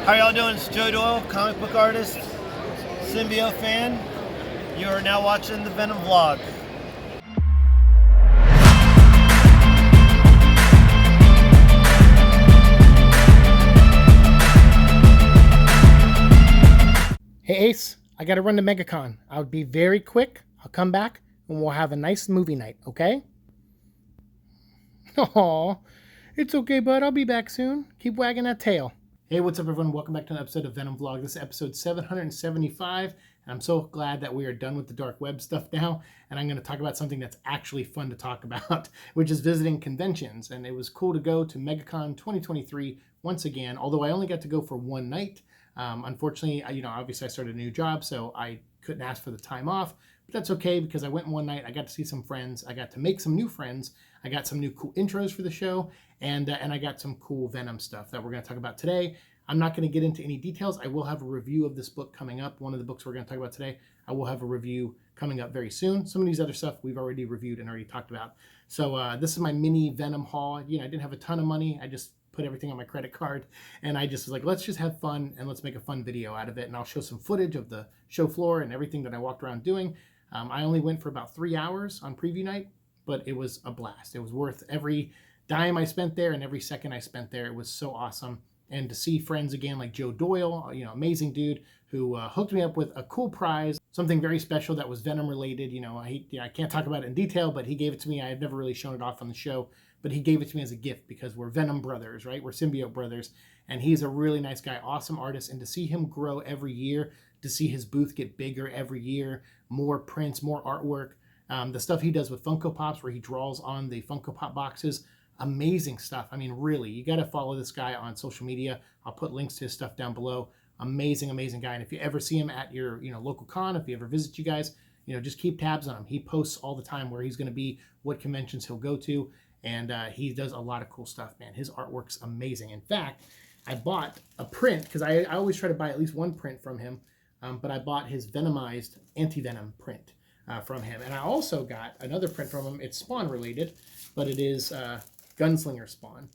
How y'all doing? It's Joe Doyle, comic book artist, Symbiote fan. You are now watching the Venom vlog. Hey Ace, I gotta run to MegaCon. I'll be very quick. I'll come back and we'll have a nice movie night, okay? Aw, it's okay, bud. I'll be back soon. Keep wagging that tail. Hey, what's up, everyone? Welcome back to an episode of Venom Vlog. This is episode 775, and I'm so glad that we are done with the dark web stuff now, and I'm going to talk about something that's actually fun to talk about, which is visiting conventions. And it was cool to go to MegaCon 2023 once again, although I only got to go for one night. Unfortunately, obviously I started a new job, so I couldn't ask for the time off, but that's okay because I went one night. I got to see some friends. I got to make some new friends. I got some new cool intros for the show, and I got some cool Venom stuff that we're going to talk about today. I'm not going to get into any details. I will have a review of this book coming up. One of the books we're going to talk about today, I will have a review coming up very soon. Some of these other stuff we've already reviewed and already talked about. So this is my mini Venom haul. I didn't have a ton of money. I just put everything on my credit card, and I just was like, let's just have fun and let's make a fun video out of it. And I'll show some footage of the show floor and everything that I walked around doing. I only went for about 3 hours on preview night, but it was a blast. It was worth every dime I spent there and every second I spent there. It was so awesome. And to see friends again like Joe Doyle, amazing dude who hooked me up with a cool prize, something very special that was Venom related. I can't talk about it in detail, but he gave it to me. I had never really shown it off on the show, but he gave it to me as a gift because we're Venom brothers, right? We're symbiote brothers. And he's a really nice guy, awesome artist. And to see him grow every year, to see his booth get bigger every year, more prints, more artwork, the stuff he does with Funko Pops where he draws on the Funko Pop boxes, amazing stuff. I mean, really, you got to follow this guy on social media. I'll put links to his stuff down below. Amazing, amazing guy. And if you ever see him at your, local con, if he ever visits you guys, just keep tabs on him. He posts all the time where he's going to be, what conventions he'll go to. And he does a lot of cool stuff, man. His artwork's amazing. In fact, I bought a print because I always try to buy at least one print from him. But I bought his Venomized anti-Venom print from him. And I also got another print from him. It's Spawn related, but it is Gunslinger Spawn.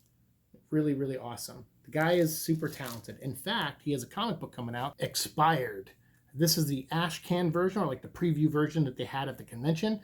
Really, really awesome. The guy is super talented. In fact, he has a comic book coming out, Expired. This is the ash can version, or like the preview version that they had at the convention.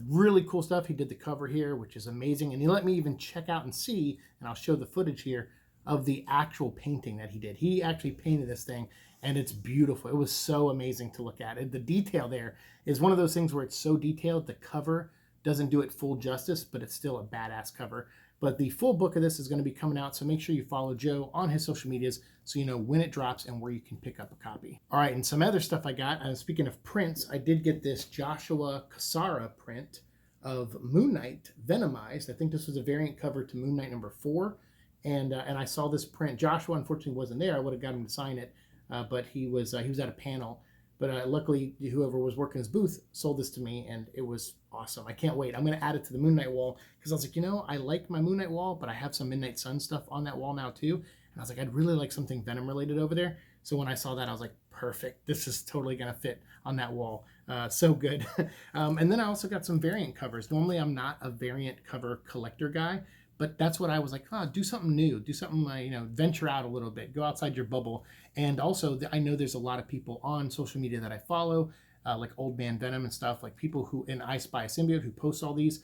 Really cool stuff. He did the cover here, which is amazing. And he let me even check out and see, and I'll show the footage here, of the actual painting that he did. He actually painted this thing, and it's beautiful. It was so amazing to look at. The detail there is one of those things where it's so detailed, the cover doesn't do it full justice, but it's still a badass cover. But the full book of this is going to be coming out, so make sure you follow Joe on his social medias so you know when it drops and where you can pick up a copy. All right, and some other stuff I got. Speaking of prints, I did get this Joshua Ciara print of Moon Knight Venomized. I think this was a variant cover to Moon Knight number 4. And I saw this print. Joshua unfortunately wasn't there. I would have got him to sign it, but he was at a panel. But luckily, whoever was working his booth sold this to me, and it was awesome. I can't wait. I'm going to add it to the Moon Knight wall because I was like, I like my Moon Knight wall, but I have some Midnight Sun stuff on that wall now too. And I was like, I'd really like something Venom related over there. So when I saw that, I was like, perfect. This is totally going to fit on that wall. So good. And then I also got some variant covers. Normally, I'm not a variant cover collector guy. But that's what I was like, do something new, do something, venture out a little bit, go outside your bubble. And also, I know there's a lot of people on social media that I follow, like Old Man Venom and stuff, like people who, and I Spy a Symbiote, who post all these,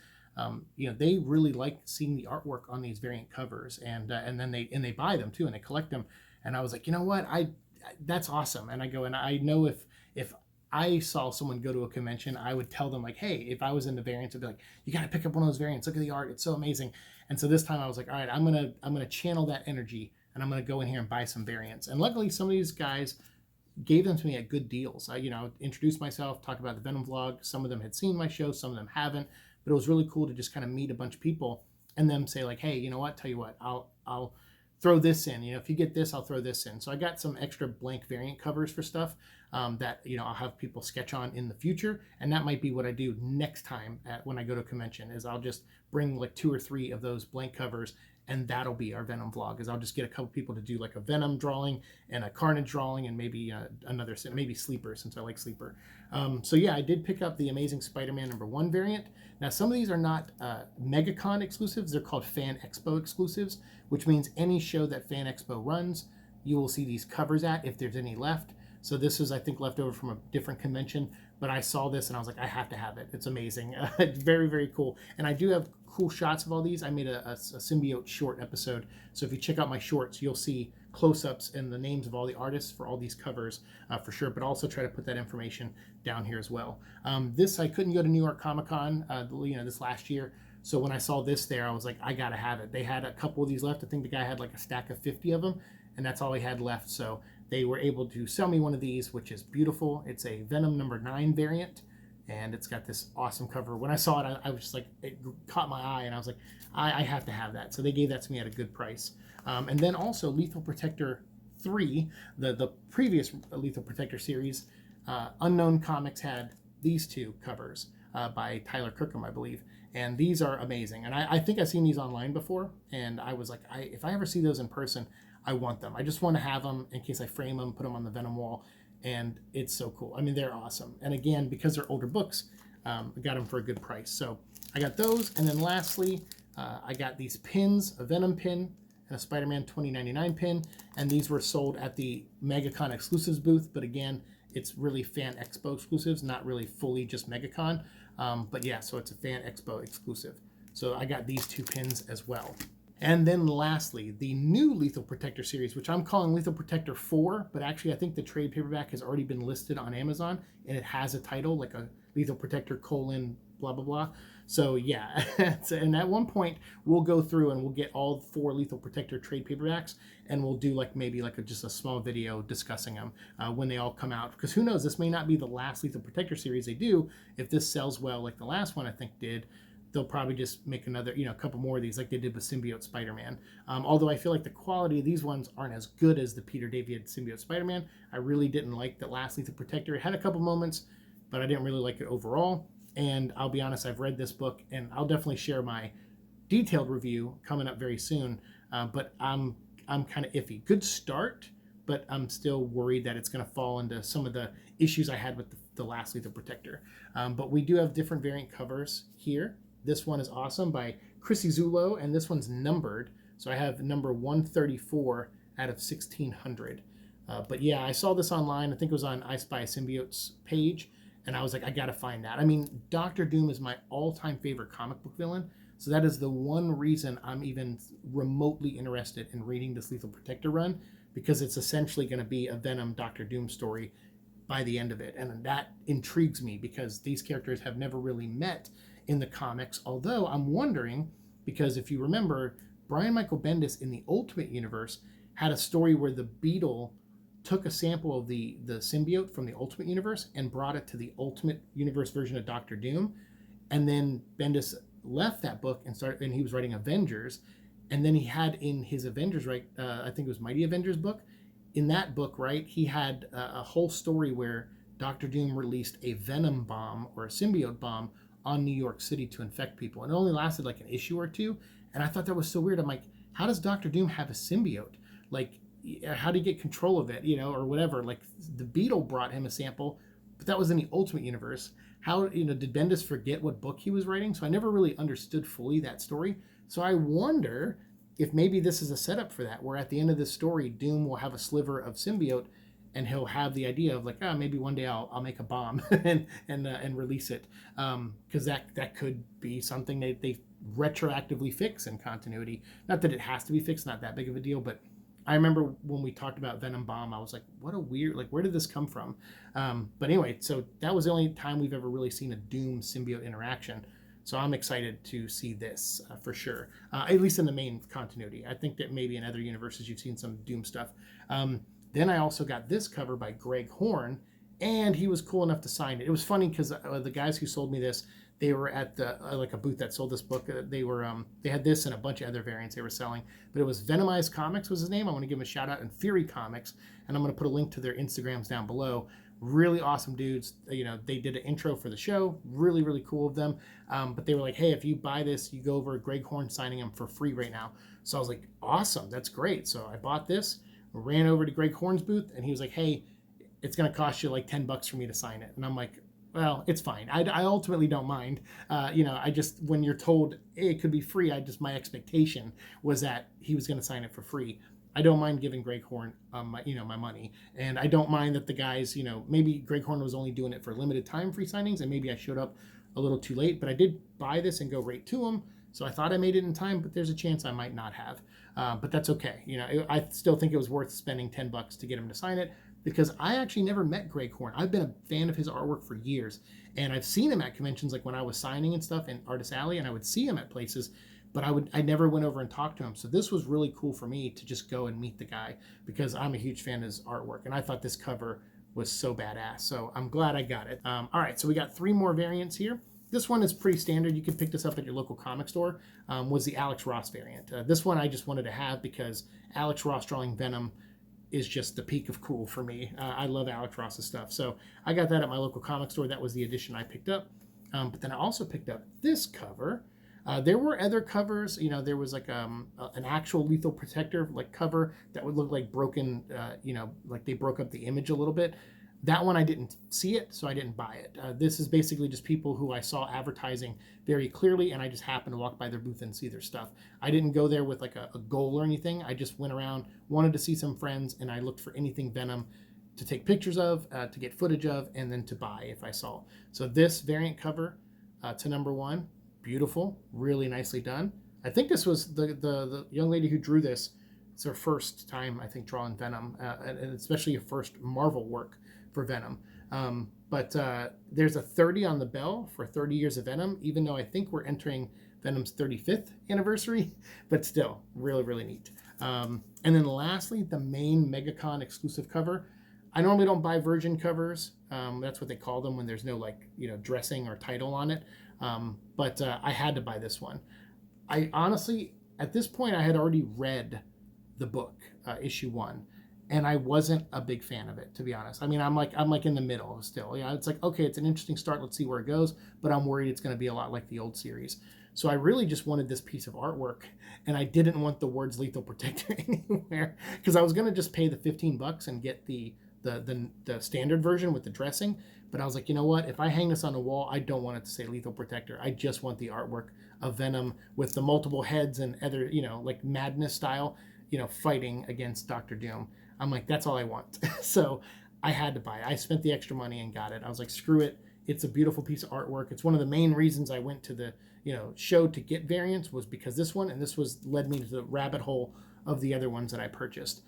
they really like seeing the artwork on these variant covers. And then they buy them too, and they collect them. And I was like, that's awesome. And I go, and I know if I saw someone go to a convention, I would tell them like, hey, if I was into variants, I'd be like, you got to pick up one of those variants. Look at the art. It's so amazing. And so this time I was like, all right, I'm going to channel that energy and I'm going to go in here and buy some variants. And luckily some of these guys gave them to me at good deals. I, introduced myself, talked about the Venom vlog. Some of them had seen my show, some of them haven't, but it was really cool to just kind of meet a bunch of people and them say like, hey, you know what, tell you what, I'll throw this in. If you get this, I'll throw this in. So I got some extra blank variant covers for stuff that, I'll have people sketch on in the future. And that might be what I do next time when I go to a convention is I'll just bring like 2 or 3 of those blank covers, and that'll be our Venom vlog. Is I'll just get a couple people to do like a Venom drawing and a Carnage drawing and maybe maybe Sleeper, since I like Sleeper. So yeah, I did pick up the Amazing Spider-Man #1 variant. Now some of these are not MegaCon exclusives. They're called Fan Expo exclusives, which means any show that Fan Expo runs, you will see these covers at if there's any left. So this is, I think, left over from a different convention, but I saw this and I was like, I have to have it. It's amazing. It's very, very cool. And I do have cool shots of all these. I made a symbiote short episode. So if you check out my shorts, you'll see close-ups and the names of all the artists for all these covers for sure, but also try to put that information down here as well. This, I couldn't go to New York Comic Con, this last year. So when I saw this there, I was like, I gotta have it. They had a couple of these left. I think the guy had like a stack of 50 of them, and that's all he had left. So they were able to sell me one of these, which is beautiful. It's a Venom number 9 variant, and it's got this awesome cover. When I saw it, I was just like, it caught my eye, and I was like, I have to have that. So they gave that to me at a good price. And then also Lethal Protector 3, the previous Lethal Protector series, Unknown Comics had these two covers by Tyler Kirkham, I believe. And these are amazing. And I think I've seen these online before, and I was like, if I ever see those in person, I want them. I just want to have them in case I frame them, put them on the Venom wall, and it's so cool. I mean, they're awesome. And again, because they're older books, I got them for a good price. So I got those, and then lastly, I got these pins, a Venom pin and a Spider-Man 2099 pin, and these were sold at the MegaCon exclusives booth, but again, it's really Fan Expo exclusives, not really fully just MegaCon. But yeah, so it's a Fan Expo exclusive. So I got these two pins as well. And then lastly, the new Lethal Protector series, which I'm calling Lethal Protector 4, but actually I think the trade paperback has already been listed on Amazon, and it has a title, like a Lethal Protector : blah, blah, blah. So yeah, and at one point we'll go through and we'll get all 4 Lethal Protector trade paperbacks, and we'll do maybe just a small video discussing them when they all come out. Because who knows, this may not be the last Lethal Protector series they do. If this sells well, like the last one I think did, they'll probably just make another, a couple more of these like they did with Symbiote Spider-Man. Although I feel like the quality of these ones aren't as good as the Peter David Symbiote Spider-Man. I really didn't like the last Lethal Protector. It had a couple moments, but I didn't really like it overall. And I'll be honest, I've read this book, and I'll definitely share my detailed review coming up very soon. But I'm kind of iffy. Good start, but I'm still worried that it's going to fall into some of the issues I had with the last Lethal Protector. But we do have different variant covers here. This one is awesome by Chrissy Zullo, and this one's numbered. So I have number 134 out of 1600. But yeah, I saw this online. I think it was on I Spy Symbiote's page. And I was like, I gotta find that. I mean, Doctor Doom is my all-time favorite comic book villain. So that is the one reason I'm even remotely interested in reading this Lethal Protector run, because it's essentially going to be a Venom Doctor Doom story by the end of it. And that intrigues me because these characters have never really met in the comics. Although I'm wondering, because if you remember, Brian Michael Bendis in the Ultimate Universe had a story where the Beetle took a sample of the symbiote from the Ultimate Universe and brought it to the Ultimate Universe version of Doctor Doom. And then Bendis left that book and he was writing Avengers. And then he had in his Avengers, I think it was Mighty Avengers book. In that book, he had a whole story where Doctor Doom released a Venom bomb or a symbiote bomb on New York City to infect people. And it only lasted like an issue or two. And I thought that was so weird. I'm like, how does Doctor Doom have a symbiote? Like, how do you get control of it, or whatever? Like, the Beetle brought him a sample, but that was in the Ultimate Universe. How, did Bendis forget what book he was writing? So I never really understood fully that story. So I wonder if maybe this is a setup for that, where at the end of this story, Doom will have a sliver of symbiote, and he'll have the idea of like, maybe one day I'll make a bomb and release it, because that could be something that they retroactively fix in continuity. Not that it has to be fixed, not that big of a deal, but I remember when we talked about Venom Bomb, I was like, what a weird, where did this come from? But anyway, so that was the only time we've ever really seen a Doom symbiote interaction. So I'm excited to see this for sure, at least in the main continuity. I think that maybe in other universes you've seen some Doom stuff. Then I also got this cover by Greg Horn, and he was cool enough to sign it. It was funny because the guys who sold me this, they were at the a booth that sold this book. They had this and a bunch of other variants they were selling. But it was Venomized Comics was his name. I want to give him a shout out, and Fury Comics, and I'm going to put a link to their Instagrams down below. Really awesome dudes. They did an intro for the show. Really, really cool of them. But they were like, hey, if you buy this, you go over Greg Horn signing them for free right now. So I was like, awesome, that's great. So I bought this, ran over to Greg Horn's booth, and he was like, hey, it's going to cost you like $10 for me to sign it. And I'm like, well, it's fine. I ultimately don't mind. I just, when you're told, hey, it could be free, my expectation was that he was going to sign it for free. I don't mind giving Greg Horn, my money, and I don't mind that the guys, maybe Greg Horn was only doing it for limited time free signings, and maybe I showed up a little too late, but I did buy this and go right to him, so I thought I made it in time, but there's a chance I might not have, but that's okay. I still think it was worth spending $10 to get him to sign it, because I actually never met Greg Horn. I've been a fan of his artwork for years, and I've seen him at conventions, like when I was signing and stuff in Artist Alley, and I would see him at places, but I never went over and talked to him. So this was really cool for me to just go and meet the guy, because I'm a huge fan of his artwork, and I thought this cover was so badass. So I'm glad I got it. All right, so we got 3 more variants here. This one is pretty standard. You can pick this up at your local comic store. Was the Alex Ross variant. This one I just wanted to have because Alex Ross drawing Venom is just the peak of cool for me. I love Alex Ross's stuff. So I got that at my local comic store. That was the edition I picked up. But then I also picked up this cover. There were other covers, there was like an actual Lethal Protector like cover that would look like broken, like they broke up the image a little bit. That one I didn't see it, so I didn't buy it. This is basically just people who I saw advertising very clearly, and I just happened to walk by their booth and see their stuff. I didn't go there with like a goal or anything. I just went around, wanted to see some friends, and I looked for anything Venom to take pictures of, to get footage of, and then to buy if I saw. So this variant cover to number 1, beautiful, really nicely done. I think this was the young lady who drew this. It's her first time, I think, drawing Venom, and especially her first Marvel work for Venom. But there's a 30 on the bell for 30 years of Venom, even though I think we're entering Venom's 35th anniversary, but still really, really neat. And then lastly, the main MegaCon exclusive cover. I normally don't buy virgin covers. That's what they call them when there's no dressing or title on it. But I had to buy this one. I honestly, at this point, I had already read the book, issue 1, and I wasn't a big fan of it, to be honest. I mean, I'm like in the middle still. It's like, okay, it's an interesting start. Let's see where it goes. But I'm worried it's going to be a lot like the old series. So I really just wanted this piece of artwork, and I didn't want the words Lethal Protector anywhere, because I was going to just pay the $15 and get the standard version with the dressing. But I was like, you know what? If I hang this on the wall, I don't want it to say Lethal Protector. I just want the artwork of Venom with the multiple heads and other, like Madness style, fighting against Dr. Doom. I'm like, that's all I want. So I had to buy it. I spent the extra money and got it. I was like, screw it. It's a beautiful piece of artwork. It's one of the main reasons I went to the, show to get variants, was because this one, and this led me to the rabbit hole of the other ones that I purchased.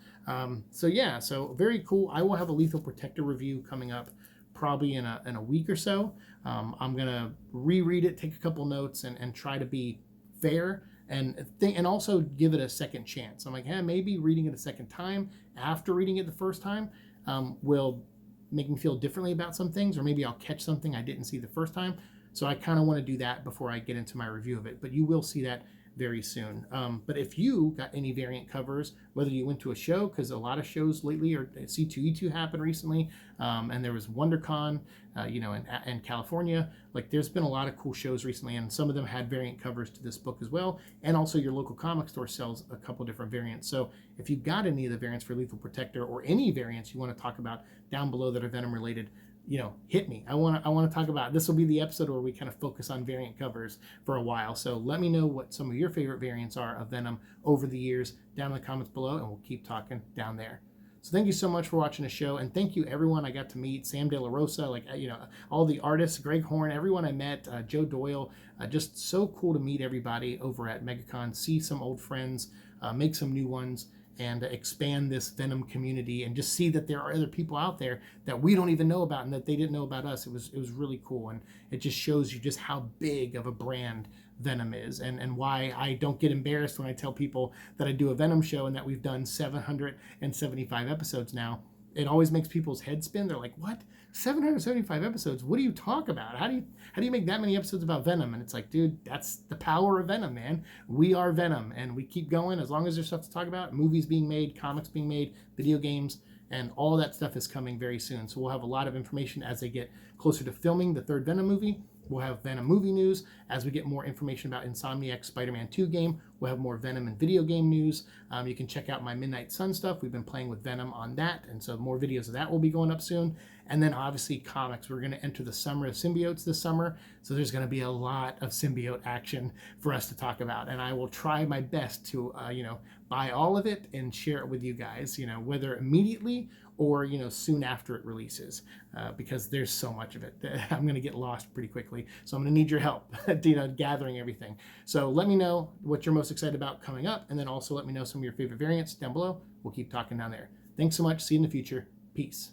So very cool. I will have a Lethal Protector review coming up probably in a week or so. I'm gonna reread it, take a couple notes, and try to be fair and also give it a second chance. I'm like, maybe reading it a second time after reading it the first time will make me feel differently about some things, or maybe I'll catch something I didn't see the first time. So I kind of want to do that before I get into my review of it, but you will see that very soon. But if you got any variant covers, whether you went to a show, because a lot of shows lately, or C2E2 happened recently, and there was WonderCon, in California. Like, there's been a lot of cool shows recently, and some of them had variant covers to this book as well. And also your local comic store sells a couple different variants. So if you got any of the variants for Lethal Protector, or any variants you want to talk about down below that are Venom related, hit me. I want to talk about it. This will be the episode where we kind of focus on variant covers for a while. So let me know what some of your favorite variants are of Venom over the years down in the comments below, and we'll keep talking down there. So thank you so much for watching the show, and thank you everyone I got to meet, Sam De La Rosa, all the artists, Greg Horn, everyone I met, Joe Doyle. Just so cool to meet everybody over at MegaCon, see some old friends, make some new ones, and expand this Venom community, and just see that there are other people out there that we don't even know about and that they didn't know about us. It was really cool, and it just shows you just how big of a brand Venom is, and why I don't get embarrassed when I tell people that I do a Venom show and that we've done 775 episodes now. It always makes people's heads spin. They're like, what? 775 episodes? What do you talk about? How do you make that many episodes about Venom? And it's like, dude, that's the power of Venom, man. We are Venom, and we keep going as long as there's stuff to talk about. Movies being made, comics being made, video games, and all that stuff is coming very soon. So we'll have a lot of information as they get closer to filming the third Venom movie. We'll have Venom movie news as we get more information about Insomniac's Spider-Man 2 game. We'll have more Venom and video game news. You can check out my Midnight Sun stuff. We've been playing with Venom on that, and so more videos of that will be going up soon. And then obviously comics. We're going to enter the summer of symbiotes this summer, so there's going to be a lot of symbiote action for us to talk about. And I will try my best to, buy all of it and share it with you guys, whether immediately or, soon after it releases, because there's so much of it that I'm going to get lost pretty quickly. So I'm going to need your help, gathering everything. So let me know what you're most excited about coming up, and then also let me know some of your favorite variants down below. We'll keep talking down there. Thanks so much. See you in the future. Peace.